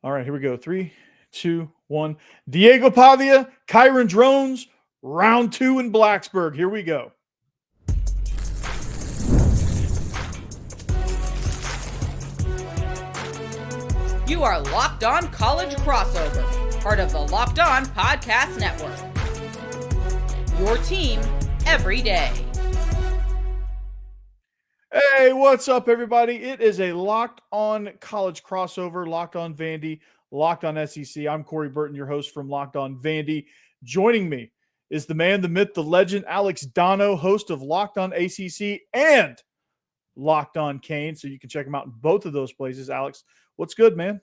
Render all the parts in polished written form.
All right, here we go. 3, 2, 1. Diego Pavia, Kyron Drones, round 2 in Blacksburg. Here we go. You are Locked On College Crossover, part of the Locked On Podcast Network. Your team every day. Hey, what's up, everybody? It is a Locked On College Crossover, Locked On Vandy, Locked On SEC. I'm Corey Burton, your host from Locked On Vandy. Joining me is the man, the myth, the legend, Alex Donno, host of Locked On ACC and Locked On Cane. So you can check him out in both of those places. Alex, what's good, man?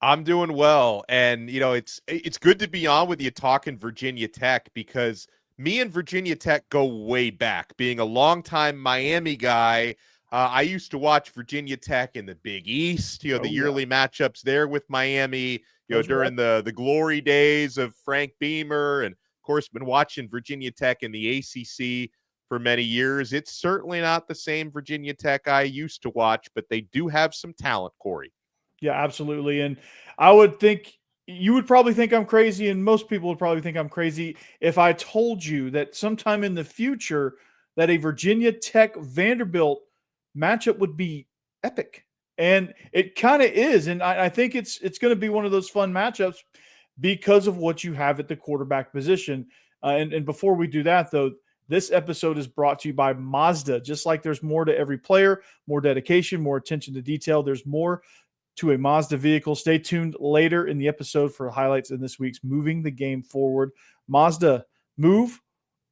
I'm doing well, and it's good to be on with you talking Virginia Tech, because me and Virginia Tech go way back. Being a longtime Miami guy, I used to watch Virginia Tech in the Big East, the yearly matchups there with Miami, during the glory days of Frank Beamer, and of course been watching Virginia Tech in the ACC for many years. It's certainly not the same Virginia Tech I used to watch, but they do have some talent, Corey. Yeah, absolutely. And I would think you would probably think I'm crazy, and most people would probably think I'm crazy if I told you that sometime in the future that a Virginia Tech Vanderbilt matchup would be epic. And it kind of is. And I think it's going to be one of those fun matchups because of what you have at the quarterback position. And before we do that, though, this episode is brought to you by Mazda. Just like there's more to every player, more dedication, more attention to detail, there's more to a Mazda vehicle. Stay tuned later in the episode for highlights in this week's Moving the Game Forward. Mazda, move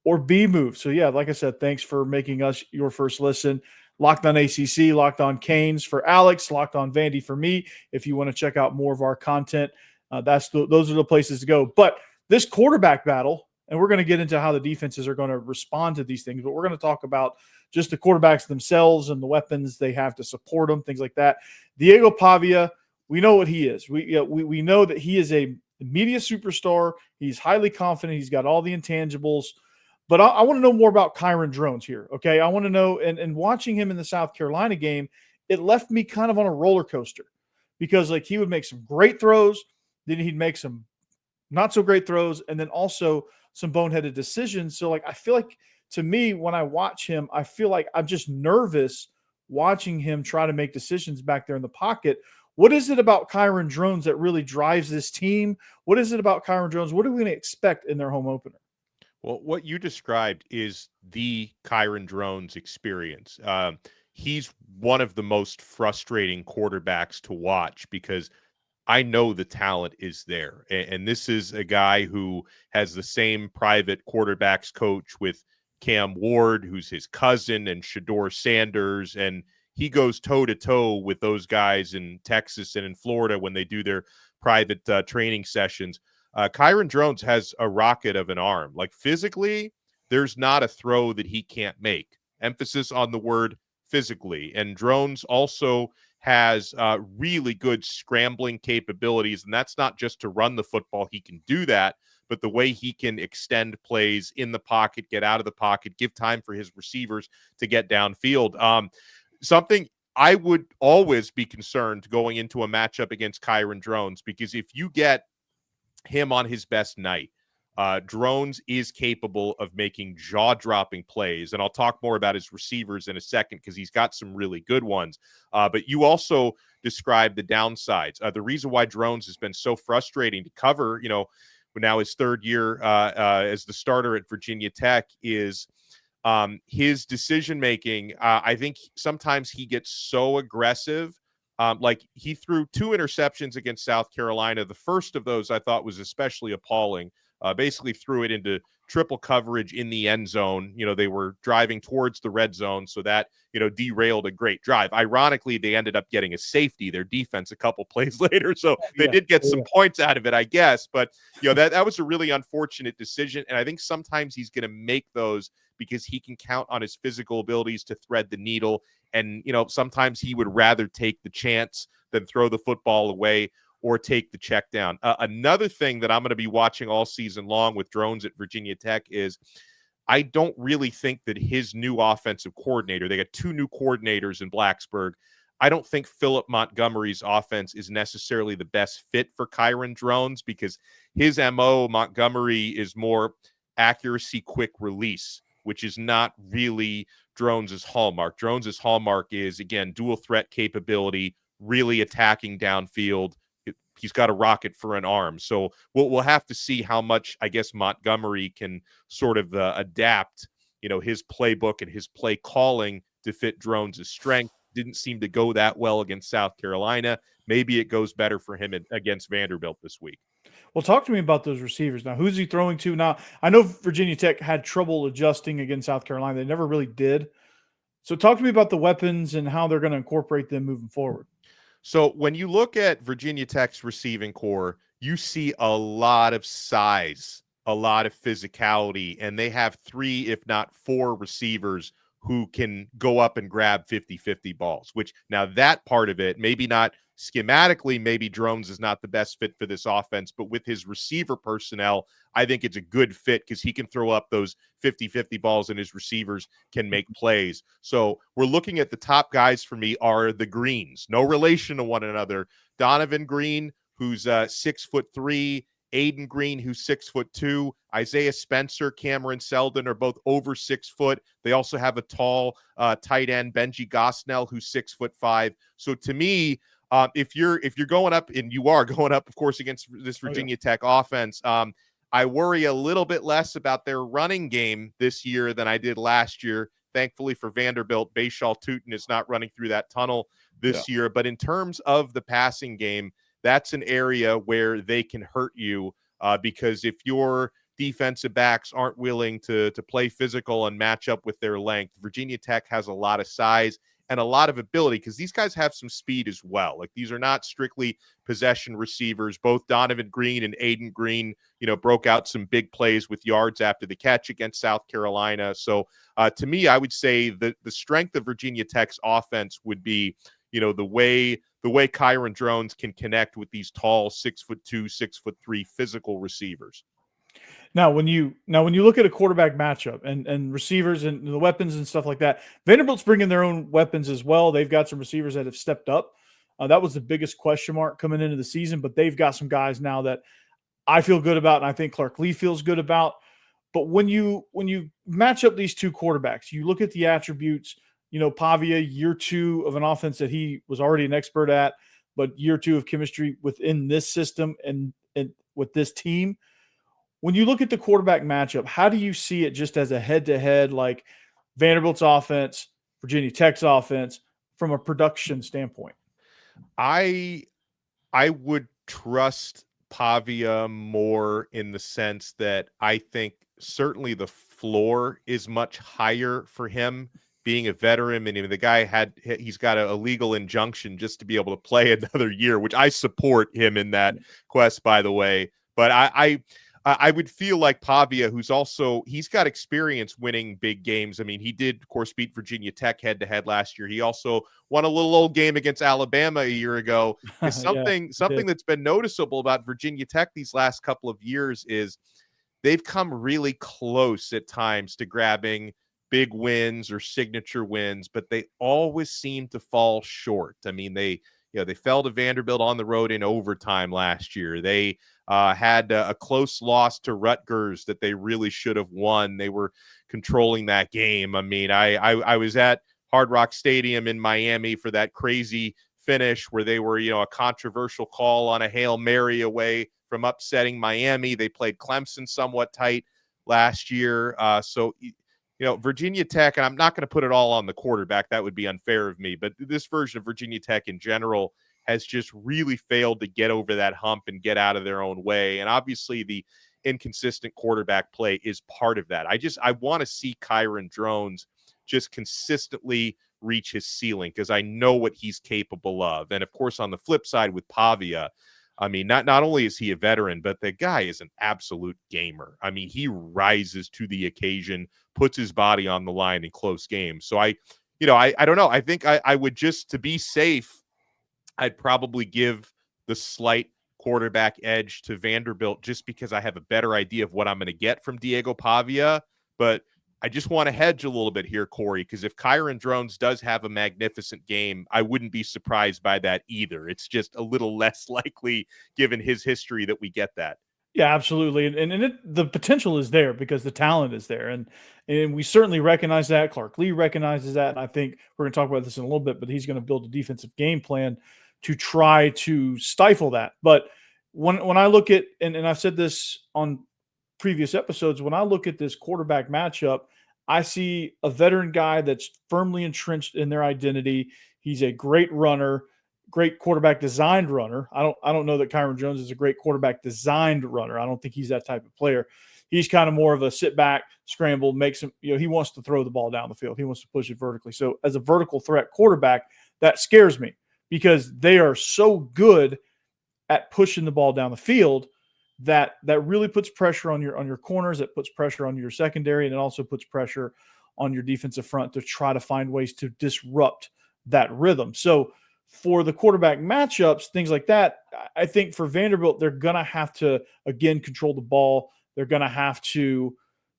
or be moved. So yeah, like I said, thanks for making us your first listen. Locked On ACC, Locked On Canes for Alex, Locked On Vandy for me. If you want to check out more of our content, those are the places to go. But this quarterback battle, and we're going to get into how the defenses are going to respond to these things, but we're going to talk about just the quarterbacks themselves and the weapons they have to support them, things like that. Diego Pavia, we know what he is. We know that he is a media superstar. He's highly confident. He's got all the intangibles. But I want to know more about Kyron Drones here, okay? I want to know, and watching him in the South Carolina game, it left me kind of on a roller coaster because, like, he would make some great throws, then he'd make some not so great throws, and then also some boneheaded decisions. So, like, I feel like, to me, when I watch him, I feel like I'm just nervous watching him try to make decisions back there in the pocket. What is it about Kyron Drones that really drives this team? What is it about Kyron Drones? What are we going to expect in their home opener? Well, what you described is the Kyron Drones experience. He's one of the most frustrating quarterbacks to watch because I know the talent is there. And this is a guy who has the same private quarterbacks coach with Cam Ward, who's his cousin, and Shedeur Sanders. And he goes toe-to-toe with those guys in Texas and in Florida when they do their private training sessions. Kyron Drones has a rocket of an arm. Like, physically, there's not a throw that he can't make. Emphasis on the word physically. And Drones also has really good scrambling capabilities, and that's not just to run the football. He can do that, but the way he can extend plays in the pocket, get out of the pocket, give time for his receivers to get downfield. Something I would always be concerned going into a matchup against Kyron Drones, because if you get him on his best night, Drones is capable of making jaw-dropping plays, and I'll talk more about his receivers in a second because he's got some really good ones. But you also described the downsides. The reason why Drones has been so frustrating to cover, now his third year as the starter at Virginia Tech, is his decision-making. I think sometimes he gets so aggressive. Like, he threw 2 interceptions against South Carolina. The first of those I thought was especially appalling. Basically threw it into triple coverage in the end zone. They were driving towards the red zone, so that, derailed a great drive. Ironically, they ended up getting a safety, their defense, a couple plays later. So they did get some points out of it, I guess. But, that was a really unfortunate decision. And I think sometimes he's going to make those because he can count on his physical abilities to thread the needle. And, sometimes he would rather take the chance than throw the football away or take the check down. Another thing that I'm going to be watching all season long with Drones at Virginia Tech is I don't really think that his new offensive coordinator, they got 2 new coordinators in Blacksburg. I don't think Philip Montgomery's offense is necessarily the best fit for Kyron Drones, because his MO, Montgomery, is more accuracy, quick release, which is not really Drones' hallmark. Drones' hallmark is, again, dual threat capability, really attacking downfield. He's got a rocket for an arm. So we'll have to see how much, I guess, Montgomery can sort of adapt, his playbook and his play calling to fit Drones' strength. Didn't seem to go that well against South Carolina. Maybe it goes better for him against Vanderbilt this week. Well, talk to me about those receivers. Now, who's he throwing to? Now, I know Virginia Tech had trouble adjusting against South Carolina. They never really did. So talk to me about the weapons and how they're going to incorporate them moving forward. So when you look at Virginia Tech's receiving core, you see a lot of size, a lot of physicality, and they have 3, if not 4 receivers who can go up and grab 50-50 balls, which now that part of it, maybe not schematically, maybe Drones is not the best fit for this offense, but with his receiver personnel, I think it's a good fit because he can throw up those 50-50 balls and his receivers can make plays. So we're looking at the top guys for me are the Greens, no relation to one another. Donovan Green, who's 6'3", Aiden Green, who's 6'2", Isaiah Spencer, Cameron Selden are both over 6 foot. They also have a tall tight end, Benji Gosnell, who's 6'5". So to me, if you're going up, and you are going up, of course, against this Virginia Tech offense, I worry a little bit less about their running game this year than I did last year. Thankfully for Vanderbilt, Bashal Tutin is not running through that tunnel this year. But in terms of the passing game, that's an area where they can hurt you because if your defensive backs aren't willing to play physical and match up with their length, Virginia Tech has a lot of size and a lot of ability because these guys have some speed as well. Like, these are not strictly possession receivers. Both Donovan Green and Aiden Green, broke out some big plays with yards after the catch against South Carolina. So to me, I would say that the strength of Virginia Tech's offense would be, the way Kyron Drones can connect with these tall 6'2", 6'3" physical receivers. Now, when you look at a quarterback matchup and receivers and the weapons and stuff like that, Vanderbilt's bringing their own weapons as well. They've got some receivers that have stepped up. That was the biggest question mark coming into the season, but they've got some guys now that I feel good about, and I think Clark Lee feels good about. But when you match up these two quarterbacks, you look at the attributes. Pavia, year 2 of an offense that he was already an expert at, but year 2 of chemistry within this system and with this team. When you look at the quarterback matchup, how do you see it just as a head-to-head, like Vanderbilt's offense, Virginia Tech's offense, from a production standpoint? I would trust Pavia more in the sense that I think certainly the floor is much higher for him. Being a veteran, and the guy he's got a legal injunction just to be able to play another year, which I support him in that quest, by the way. But I would feel like Pavia, he's got experience winning big games. I mean, he did, of course, beat Virginia Tech head-to-head last year. He also won a little old game against Alabama a year ago. Something that's been noticeable about Virginia Tech these last couple of years is they've come really close at times to grabbing big wins or signature wins, but they always seem to fall short. I mean, they fell to Vanderbilt on the road in overtime last year. They had a close loss to Rutgers that they really should have won. They were controlling that game. I mean, I was at Hard Rock Stadium in Miami for that crazy finish where they were, a controversial call on a Hail Mary away from upsetting Miami. They played Clemson somewhat tight last year. So Virginia Tech, and I'm not going to put it all on the quarterback. That would be unfair of me. But this version of Virginia Tech in general has just really failed to get over that hump and get out of their own way. And obviously the inconsistent quarterback play is part of that. I want to see Kyron Drones just consistently reach his ceiling because I know what he's capable of. And of course, on the flip side with Pavia, I mean, not only is he a veteran, but the guy is an absolute gamer. I mean, he rises to the occasion, puts his body on the line in close games. So I don't know. I think I would just, to be safe, I'd probably give the slight quarterback edge to Vanderbilt just because I have a better idea of what I'm going to get from Diego Pavia. But I just want to hedge a little bit here, Corey, because if Kyron Drones does have a magnificent game, I wouldn't be surprised by that either. It's just a little less likely given his history that we get that. Yeah, absolutely. The potential is there because the talent is there. And we certainly recognize that. Clark Lee recognizes that. And I think we're going to talk about this in a little bit, but he's going to build a defensive game plan to try to stifle that. But when I look at, and I've said this on previous episodes, when I look at this quarterback matchup, I see a veteran guy that's firmly entrenched in their identity. He's a great runner, great quarterback designed runner. I don't know that Kyron Drones is a great quarterback designed runner. I don't think he's that type of player. He's kind of more of a sit back, scramble, makes him, he wants to throw the ball down the field. He wants to push it vertically. So as a vertical threat quarterback, that scares me because they are so good at pushing the ball down the field that really puts pressure on your corners, that puts pressure on your secondary, and it also puts pressure on your defensive front to try to find ways to disrupt that rhythm. So for the quarterback matchups, things like that, I think for Vanderbilt, they're going to have to, again, control the ball. They're going to have to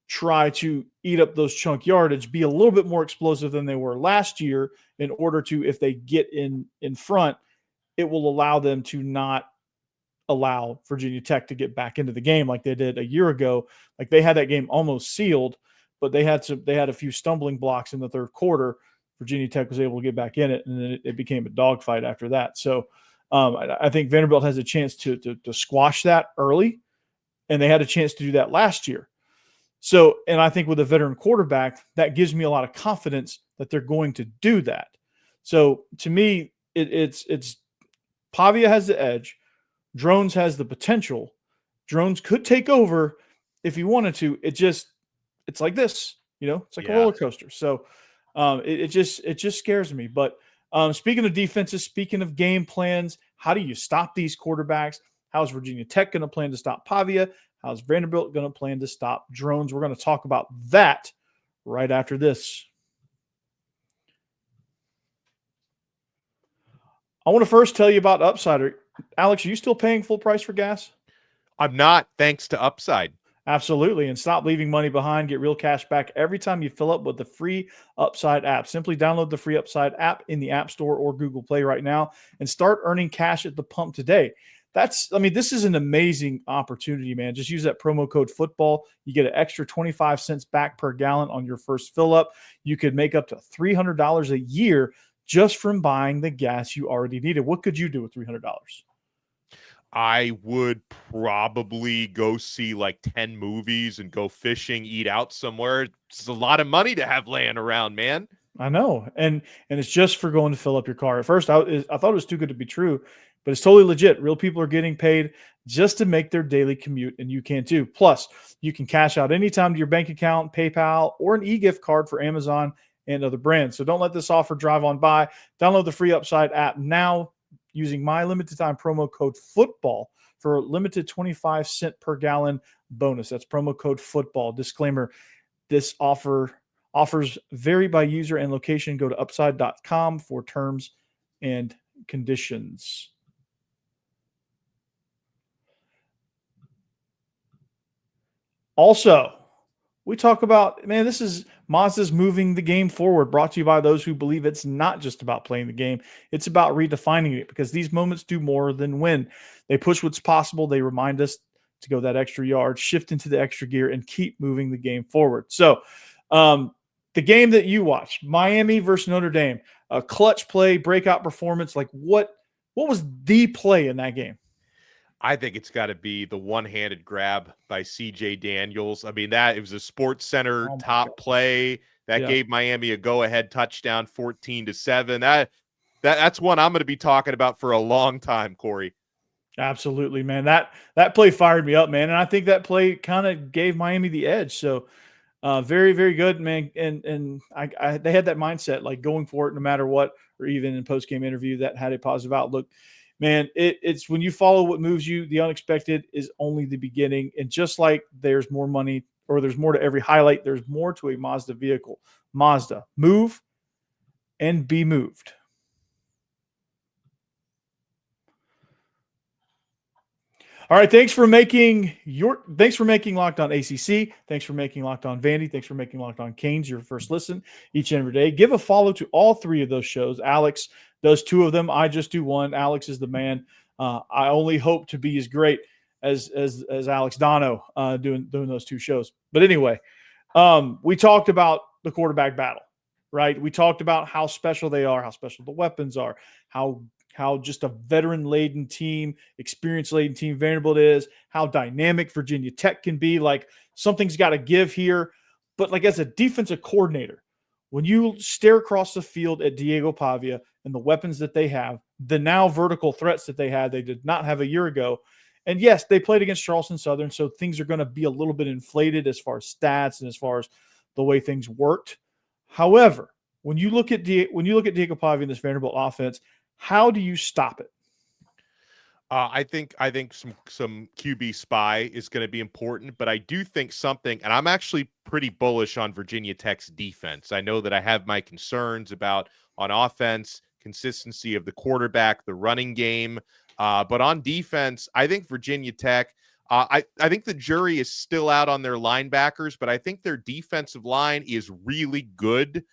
try to eat up those chunk yardage, be a little bit more explosive than they were last year in order to, if they get in front, it will allow them to not allow Virginia Tech to get back into the game like they did a year ago. Like they had that game almost sealed, but they had a few stumbling blocks in the third quarter. Virginia Tech was able to get back in it, and then it became a dogfight after that. So I think Vanderbilt has a chance to squash that early, and they had a chance to do that last year. So, and I think with a veteran quarterback, that gives me a lot of confidence that they're going to do that. So to me, it's Pavia has the edge. Drones has the potential. Drones could take over if he wanted to. It's like this, it's like a roller coaster. So it just scares me. But speaking of defenses, speaking of game plans, how do you stop these quarterbacks? How's Virginia Tech going to plan to stop Pavia? How's Vanderbilt going to plan to stop Drones? We're going to talk about that right after this. I want to first tell you about Upside. Alex, are you still paying full price for gas? I'm not, thanks to Upside. Absolutely. And stop leaving money behind. Get real cash back every time you fill up with the free Upside app. Simply download the free Upside app in the App Store or Google Play right now and start earning cash at the pump today. This is an amazing opportunity, man. Just use that promo code football. You get an extra 25 cents back per gallon on your first fill up. You could make up to $300 a year just from buying the gas you already needed. What could you do with $300? I would probably go see like 10 movies and go fishing, eat out somewhere. It's a lot of money to have laying around, man. I know. And it's just for going to fill up your car. At first, I thought it was too good to be true, but it's totally legit. Real people are getting paid just to make their daily commute, and you can too. Plus, you can cash out anytime to your bank account, PayPal, or an e-gift card for Amazon and other brands. So don't let this offer drive on by. Download the free Upside app now using my limited time promo code football for a limited 25 cent per gallon bonus. That's promo code football. Disclaimer, this offers vary by user and location. Go to upside.com for terms and conditions. Also, we talk about, man, this is Mazda's moving the game forward, brought to you by those who believe it's not just about playing the game. It's about redefining it, because these moments do more than win. They push what's possible. They remind us to go that extra yard, shift into the extra gear, and keep moving the game forward. So the game that you watched, Miami versus Notre Dame, a clutch play, breakout performance. Like what was the play in that game? I think it's got to be the one-handed grab by C.J. Daniels. I mean, it was a Sports Center top play that gave Miami a go-ahead touchdown, 14-7. That's one I'm going to be talking about for a long time, Corey. Absolutely, man. That play fired me up, man, and I think that play kind of gave Miami the edge. So, very, very good, man. And they had that mindset, like going for it no matter what, or even in post-game interview that had a positive outlook. Man, it's when you follow what moves you, the unexpected is only the beginning. And just like there's more money, or there's more to every highlight, there's more to a Mazda vehicle. Mazda, move and be moved. All right. Thanks for making Locked On ACC. Thanks for making Locked On Vandy. Thanks for making Locked On Canes your first listen each and every day. Give a follow to all three of those shows. Alex does two of them. I just do one. Alex is the man. I only hope to be as great as Alex Donno doing those two shows. But anyway, we talked about the quarterback battle, right? We talked about how special they are, how special the weapons are, how just a veteran-laden team, experience-laden team Vanderbilt is, how dynamic Virginia Tech can be. Like, something's got to give here. But, like, as a defensive coordinator, when you stare across the field at Diego Pavia and the weapons that they have, the now vertical threats that they had, they did not have a year ago. And, yes, they played against Charleston Southern, so things are going to be a little bit inflated as far as stats and as far as the way things worked. However, when you look at Diego Pavia in this Vanderbilt offense, how do you stop it? I think some QB spy is going to be important, but I do think something, and I'm actually pretty bullish on Virginia Tech's defense. I know that I have my concerns about on offense, consistency of the quarterback, the running game, but on defense, I think Virginia Tech. I think the jury is still out on their linebackers, but I think their defensive line is really good.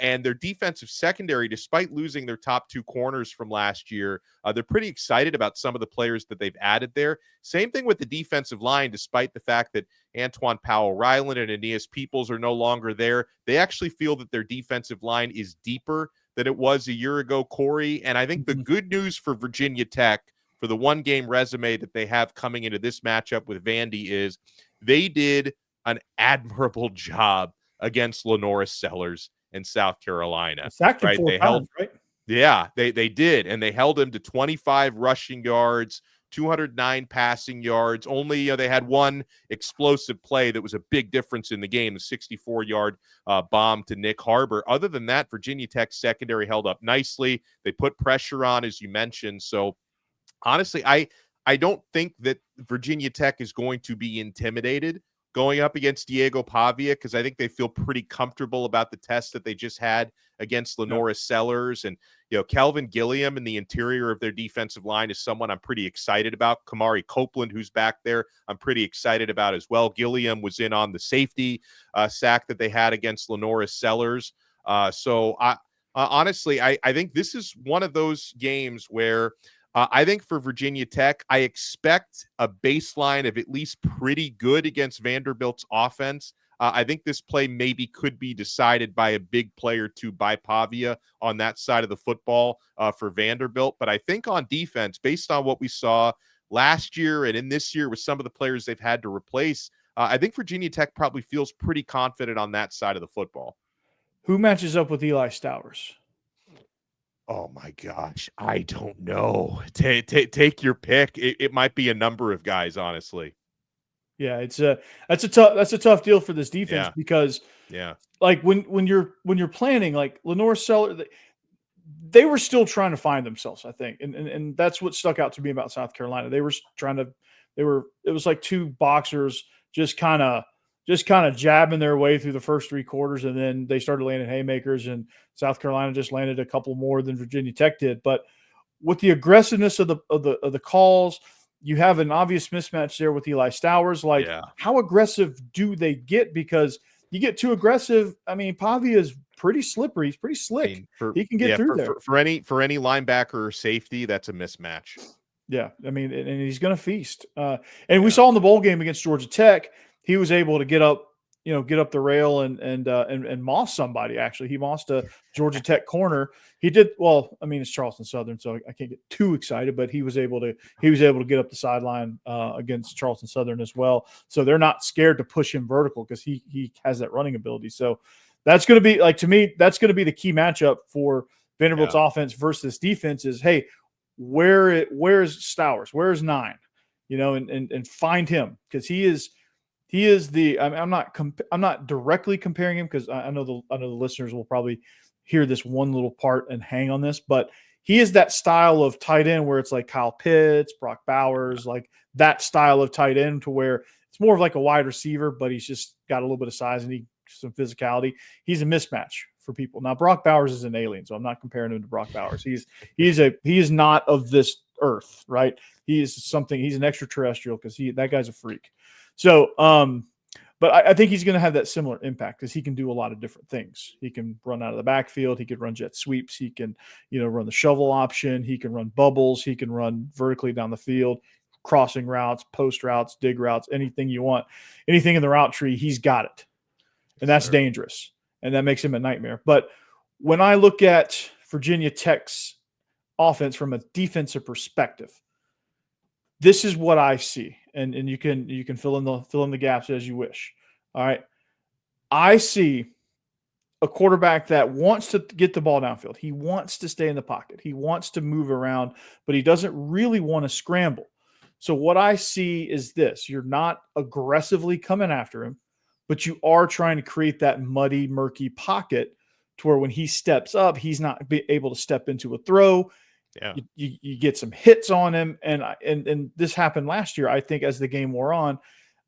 And their defensive secondary, despite losing their top two corners from last year, they're pretty excited about some of the players that they've added there. Same thing with the defensive line, despite the fact that Antoine Powell-Ryland and Aeneas Peoples are no longer there. They actually feel that their defensive line is deeper than it was a year ago, Corey. And I think the good news for Virginia Tech, for the one-game resume that they have coming into this matchup with Vandy, is they did an admirable job against Lenoris Sellers in South Carolina. Sacked him 4 times, right? Yeah, they did. And they held him to 25 rushing yards, 209 passing yards. Only they had one explosive play that was a big difference in the game, the 64-yard bomb to Nick Harbor. Other than that, Virginia Tech's secondary held up nicely. They put pressure on, as you mentioned. So honestly, I don't think that Virginia Tech is going to be intimidated going up against Diego Pavia, because I think they feel pretty comfortable about the test that they just had against Lenoris Sellers. And, Kelvin Gilliam in the interior of their defensive line is someone I'm pretty excited about. Kamari Copeland, who's back there, I'm pretty excited about as well. Gilliam was in on the safety sack that they had against Lenoris Sellers. So honestly, I think this is one of those games where I think for Virginia Tech, I expect a baseline of at least pretty good against Vanderbilt's offense. I think this play maybe could be decided by a big play or two by Pavia on that side of the football for Vanderbilt. But I think on defense, based on what we saw last year and in this year with some of the players they've had to replace, I think Virginia Tech probably feels pretty confident on that side of the football. Who matches up with Eli Stowers? Oh my gosh, I don't know. Take your pick. It might be a number of guys, honestly. Yeah, that's a tough deal for this defense because like when you're planning, like Lenoris Sellers, they were still trying to find themselves, I think, and that's what stuck out to me about South Carolina. It was like two boxers just kind of jabbing their way through the first 3 quarters, and then they started landing haymakers, and South Carolina just landed a couple more than Virginia Tech did. But with the aggressiveness of the calls, you have an obvious mismatch there with Eli Stowers. Like, how aggressive do they get? Because you get too aggressive, I mean, Pavia is pretty slippery. He's pretty slick. He can get through there. For any linebacker or safety, that's a mismatch. Yeah, I mean, and he's going to feast. And we saw in the bowl game against Georgia Tech, he was able to get up the rail and moss somebody. Actually, he mossed a Georgia Tech corner. He did well. I mean, it's Charleston Southern, so I can't get too excited. But he was able to get up the sideline against Charleston Southern as well. So they're not scared to push him vertical because he has that running ability. So that's going to be, like, to me, that's going to be the key matchup for Vanderbilt's offense versus defense. Is, hey, where's Stowers? Where's 9? And find him, because he is the. I'm not directly comparing him, because I know the listeners will probably hear this one little part and hang on this, but he is that style of tight end where it's like Kyle Pitts, Brock Bowers, like that style of tight end, to where it's more of like a wide receiver, but he's just got a little bit of size and some physicality. He's a mismatch for people. Now, Brock Bowers is an alien, so I'm not comparing him to Brock Bowers. He is not of this Earth, right? He is something. He's an extraterrestrial because that guy's a freak. So, but I think he's going to have that similar impact because he can do a lot of different things. He can run out of the backfield. He could run jet sweeps. He can, run the shovel option. He can run bubbles. He can run vertically down the field, crossing routes, post routes, dig routes, anything you want. Anything in the route tree, he's got it. And that's dangerous. And that makes him a nightmare. But when I look at Virginia Tech's offense from a defensive perspective, this is what I see. And you can fill in the gaps as you wish. All right. I see a quarterback that wants to get the ball downfield. He wants to stay in the pocket. He wants to move around, but he doesn't really want to scramble. So what I see is this. You're not aggressively coming after him, but you are trying to create that muddy, murky pocket to where when he steps up, he's not able to step into a throw. Yeah. You get some hits on him. And this happened last year, I think, as the game wore on,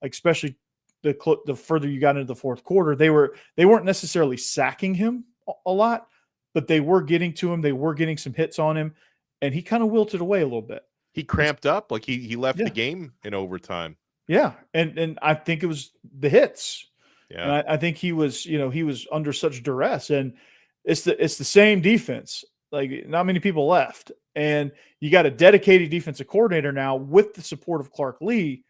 especially the further you got into the fourth quarter, they weren't necessarily sacking him a lot, but they were getting to him. They were getting some hits on him, and he kind of wilted away a little bit. He cramped up, like he left the game in overtime. Yeah, and I think it was the hits. Yeah, and I think he was under such duress, and it's the same defense. Like, not many people left, and you got a dedicated defensive coordinator now with the support of Clark Lee.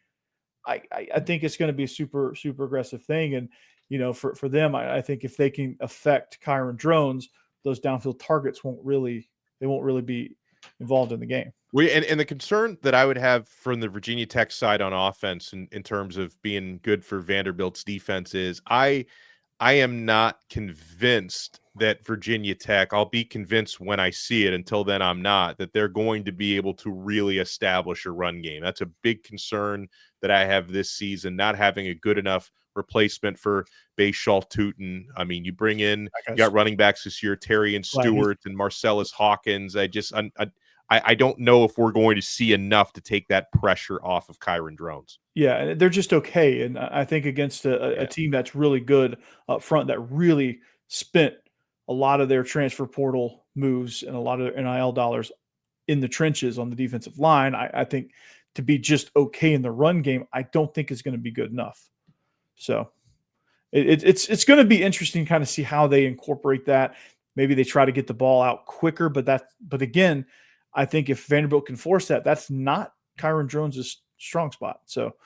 I think it's going to be a super, super aggressive thing. And, for them, I think if they can affect Kyron Drones, those downfield targets won't really be involved in the game. And the concern that I would have from the Virginia Tech side on offense in terms of being good for Vanderbilt's defense is I am not convinced that Virginia Tech, I'll be convinced when I see it. Until then, I'm not, that they're going to be able to really establish a run game. That's a big concern that I have this season, not having a good enough replacement for Bashal Tootin. I mean, you bring in, you got running backs this year, Terry and Stewart and Marcellus Hawkins. I don't know if we're going to see enough to take that pressure off of Kyron Drones. Yeah, they're just okay. And I think against a team that's really good up front, that really spent a lot of their transfer portal moves and a lot of their NIL dollars in the trenches on the defensive line, I think to be just okay in the run game, I don't think is going to be good enough. So it's going to be interesting to kind of see how they incorporate that. Maybe they try to get the ball out quicker, but again, I think if Vanderbilt can force that, that's not Kyron Drones' strong spot. So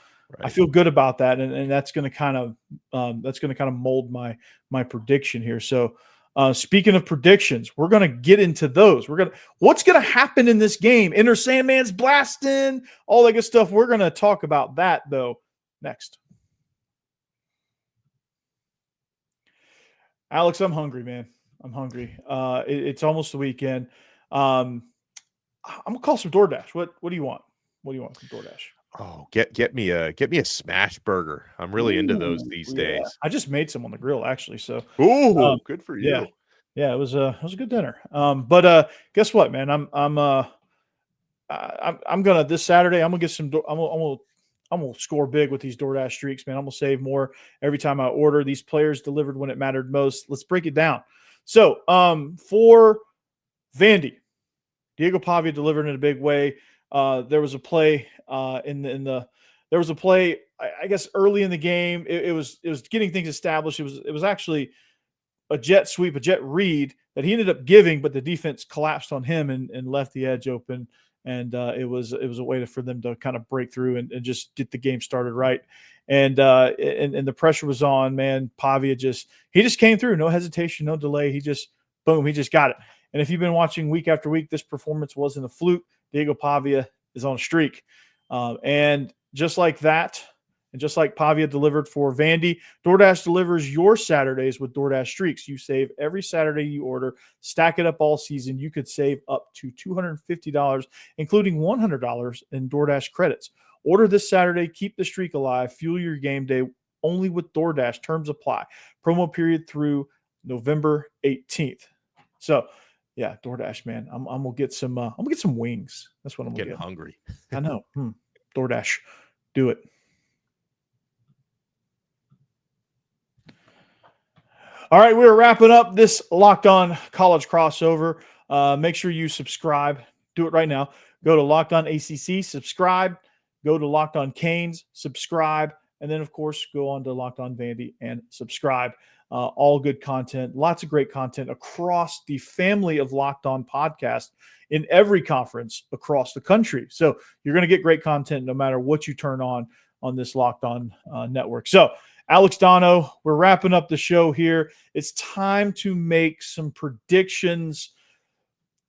I feel good about that, and that's going to kind of mold my prediction here. So speaking of predictions, we're going to get into those. What's going to happen in this game? Inner Sandman's blasting, all that good stuff. We're going to talk about that though next. Alex, I'm hungry, man. I'm hungry. It's almost the weekend. I'm gonna call some DoorDash. What do you want? What do you want from DoorDash? Oh, get me a smash burger. I'm really into those these days. I just made some on the grill actually. So good for you. Yeah, it was a good dinner. But guess what, man? I'm gonna this Saturday. I'm gonna get some. I'm gonna score big with these DoorDash streaks, man. I'm gonna save more every time I order. These players delivered when it mattered most. Let's break it down. So for Vandy, Diego Pavia delivered in a big way. There was a play there was a play, I guess, early in the game. It was getting things established. It was actually a jet sweep, a jet read that he ended up giving, but the defense collapsed on him and left the edge open. And it was a way for them to kind of break through and just get the game started right. And the pressure was on, man. Pavia just came through, no hesitation, no delay. He just got it. And if you've been watching week after week, this performance wasn't a fluke. Diego Pavia is on a streak. And just like that, and just like Pavia delivered for Vandy, DoorDash delivers your Saturdays with DoorDash Streaks. You save every Saturday you order. Stack it up all season. You could save up to $250, including $100 in DoorDash credits. Order this Saturday. Keep the streak alive. Fuel your game day only with DoorDash. Terms apply. Promo period through November 18th. So, yeah, DoorDash, man. I'm gonna get some. I'm gonna get some wings. That's what I'm getting get. Hungry. I know. DoorDash, do it. All right, we're wrapping up this Locked On College crossover. Make sure you subscribe. Do it right now. Go to Locked On ACC, subscribe. Go to Locked On Canes, subscribe. And then, of course, go on to Locked On Vandy and subscribe. All good content, lots of great content across the family of Locked On podcasts in every conference across the country. So you're going to get great content no matter what you turn on this Locked On network. So, Alex Donno, we're wrapping up the show here. It's time to make some predictions.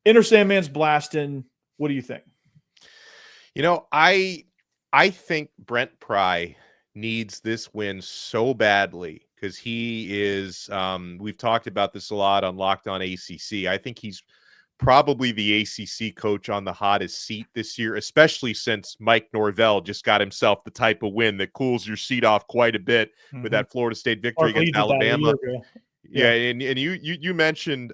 Inner Sandman's blasting. What do you think? You know, I think Brent Pry needs this win so badly because he is, we've talked about this a lot on Locked On ACC. I think he's probably the ACC coach on the hottest seat this year, especially since Mike Norvell just got himself the type of win that cools your seat off quite a bit with that Florida State victory against Alabama. Yeah, and you mentioned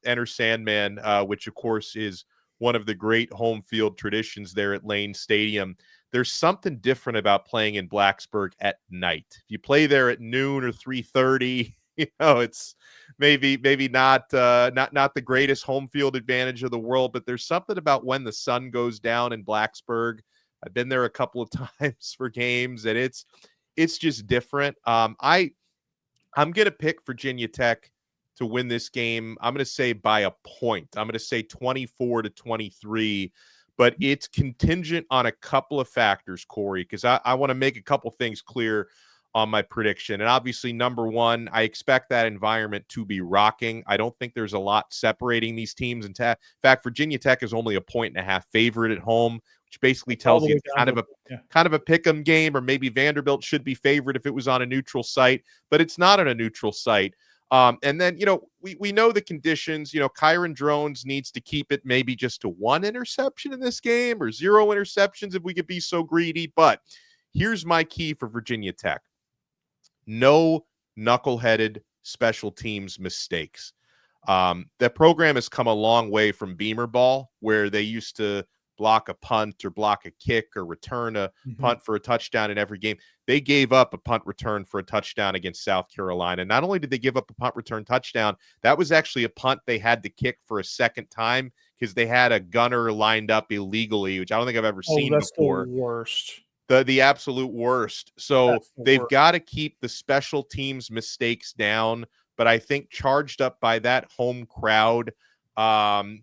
Enter Sandman, which of course is one of the great home field traditions there at Lane Stadium. There's something different about playing in Blacksburg at night. If you play there at noon or 3:30, it's maybe not the greatest home field advantage of the world, but there's something about when the sun goes down in Blacksburg. I've been there a couple of times for games, and it's just different. I'm going to pick Virginia Tech to win this game. I'm going to say by a point. I'm going to say 24-23. But it's contingent on a couple of factors, Corey, because I want to make a couple things clear on my prediction. And obviously, number one, I expect that environment to be rocking. I don't think there's a lot separating these teams. In fact, Virginia Tech is only a 1.5 favorite at home, which basically tells you it's kind of a pick 'em game, or maybe Vanderbilt should be favored if it was on a neutral site, but it's not on a neutral site. And then, we know the conditions. Kyron Drones needs to keep it maybe just to 1 interception in this game or 0 interceptions if we could be so greedy. But here's my key for Virginia Tech. No knuckleheaded special teams mistakes. That program has come a long way from Beamer ball, where they used to block a punt or block a kick or return a punt for a touchdown in every game. They gave up a punt return for a touchdown against South Carolina. Not only did they give up a punt return touchdown, that was actually a punt they had to kick for a second time because they had a gunner lined up illegally, which I don't think I've ever seen before. The worst. The absolute worst. So they've got to keep the special teams mistakes down, but I think charged up by that home crowd,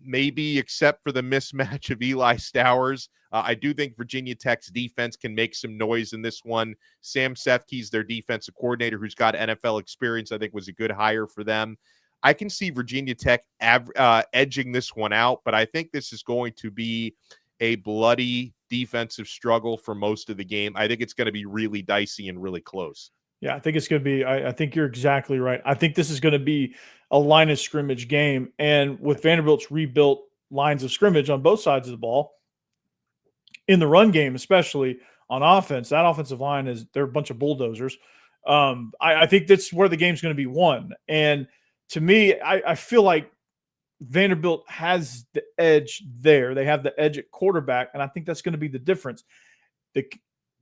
maybe except for the mismatch of Eli Stowers. I do think Virginia Tech's defense can make some noise in this one. Sam Sefke's their defensive coordinator, who's got NFL experience, I think was a good hire for them. I can see Virginia Tech edging this one out, but I think this is going to be a bloody defensive struggle for most of the game. I think it's going to be really dicey and really close. Yeah, I think it's going to be, I think you're exactly right. I think this is going to be a line of scrimmage game. And with Vanderbilt's rebuilt lines of scrimmage on both sides of the ball, in the run game, especially on offense, that offensive line they're a bunch of bulldozers. I think that's where the game's going to be won. And to me, I feel like Vanderbilt has the edge there. They have the edge at quarterback, and I think that's going to be the difference. The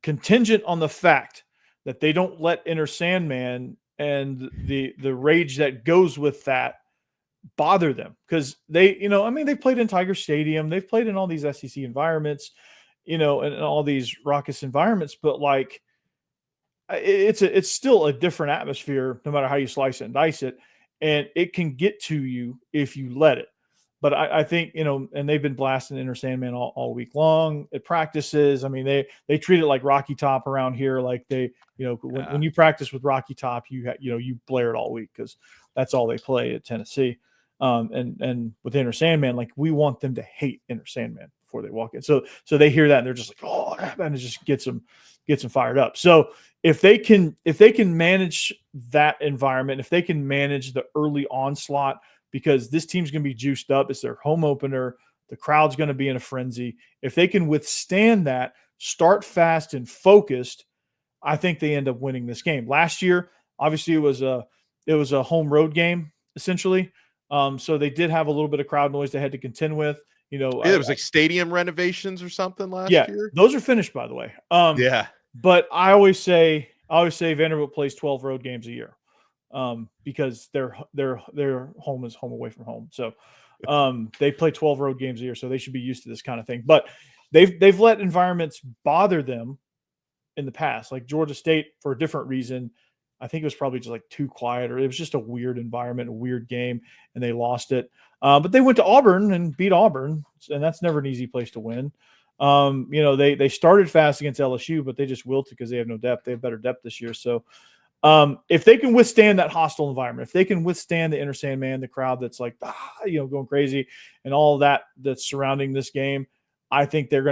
contingent on the fact that they don't let Inner Sandman and the rage that goes with that bother them, because they've played in Tiger Stadium, they've played in all these SEC environments, and all these raucous environments, but like it's still a different atmosphere no matter how you slice it and dice it, and it can get to you if you let it. But I think, and they've been blasting Inner Sandman all week long at practices. I mean, they treat it like Rocky Top around here. Like when you practice with Rocky Top, you blare it all week because that's all they play at Tennessee. And with Inner Sandman, like we want them to hate Inner Sandman before they walk in. So they hear that and they're just like, oh, and it just gets them fired up. So if they can manage that environment, if they can manage the early onslaught, because this team's going to be juiced up. It's their home opener. The crowd's going to be in a frenzy. If they can withstand that, start fast and focused, I think they end up winning this game. Last year, obviously, it was a home road game, essentially. So they did have a little bit of crowd noise they had to contend with. It was like stadium renovations or something last year. Those are finished, by the way. But I always say Vanderbilt plays 12 road games a year. Because their home is home away from home. So They play 12 road games a year, so they should be used to this kind of thing. But they've let environments bother them in the past, like Georgia State for a different reason. I think it was probably just like too quiet, or it was just a weird environment, a weird game, and they lost it. But they went to Auburn and beat Auburn, and that's never an easy place to win. They started fast against LSU, but they just wilted because they have no depth. They have better depth this year. So if they can withstand that hostile environment, if they can withstand the Inner Sandman, the crowd that's like, going crazy and all that that's surrounding this game, I think they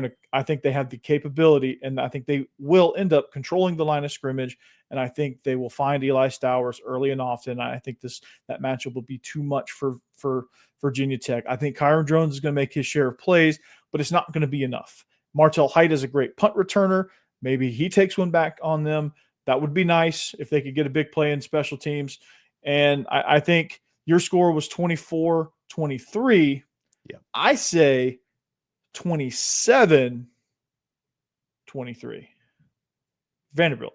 have the capability, and I think they will end up controlling the line of scrimmage. And I think they will find Eli Stowers early and often. I think that matchup will be too much for Virginia Tech. I think Kyron Drones is going to make his share of plays, but it's not going to be enough. Martell Height is a great punt returner. Maybe he takes one back on them. That would be nice if they could get a big play in special teams. And I think your score was 24-23. Yeah. I say 27-23. Vanderbilt.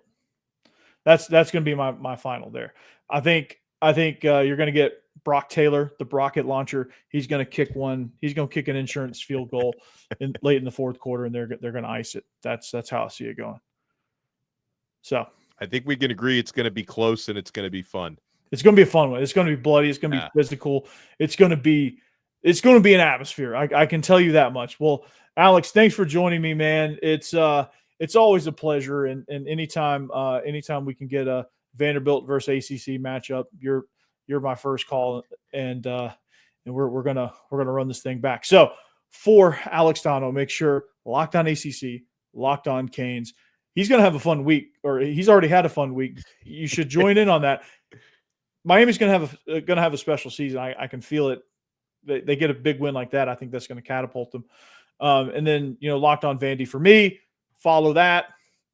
That's going to be my final there. I think you're going to get Brock Taylor, the Brocket launcher. He's going to kick one. He's going to kick an insurance field goal late in the fourth quarter, and they're going to ice it. That's how I see it going. So I think we can agree it's going to be close and it's going to be fun. It's going to be a fun one. It's going to be bloody. It's going to be physical. It's going to be an atmosphere. I can tell you that much. Well, Alex, thanks for joining me, man. It's always a pleasure. And anytime we can get a Vanderbilt versus ACC matchup, you're my first call, and we're gonna run this thing back. So for Alex Donno, make sure Locked On ACC, Locked On Canes. He's gonna have a fun week, or he's already had a fun week. You should join in on that. Miami's gonna have a special season. I can feel it. They get a big win like that, I think that's going to catapult them. And then, Locked On Vandy for me. Follow that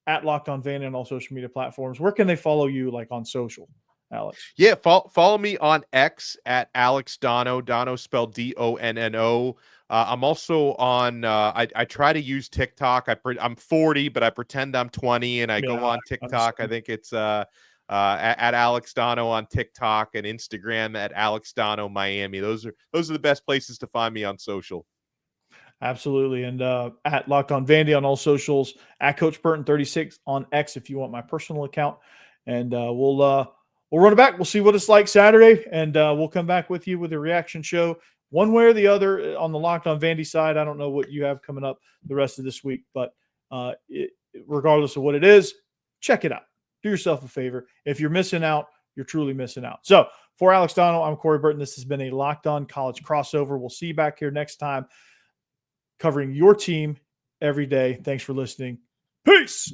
at Locked On Vandy on all social media platforms. Where can they follow you, like on social, Alex? Yeah, follow me on X at Alex Donno. Donno spelled Donno. I'm also on. I try to use TikTok. I'm 40, but I pretend I'm 20, and I go on TikTok. I think it's at Alex Donno on TikTok, and Instagram at Alex Donno Miami. Those are the best places to find me on social. Absolutely. And at Locked On Vandy on all socials, at Coach Burton 36 on X if you want my personal account. And we'll run it back. We'll see what it's like Saturday, and we'll come back with you with a reaction show one way or the other on the Locked On Vandy side. I don't know what you have coming up the rest of this week, but regardless of what it is, check it out. Do yourself a favor. If you're missing out, you're truly missing out. So for Alex Donno, I'm Corey Burton. This has been a Locked On College crossover. We'll see you back here next time, covering your team every day. Thanks for listening. Peace.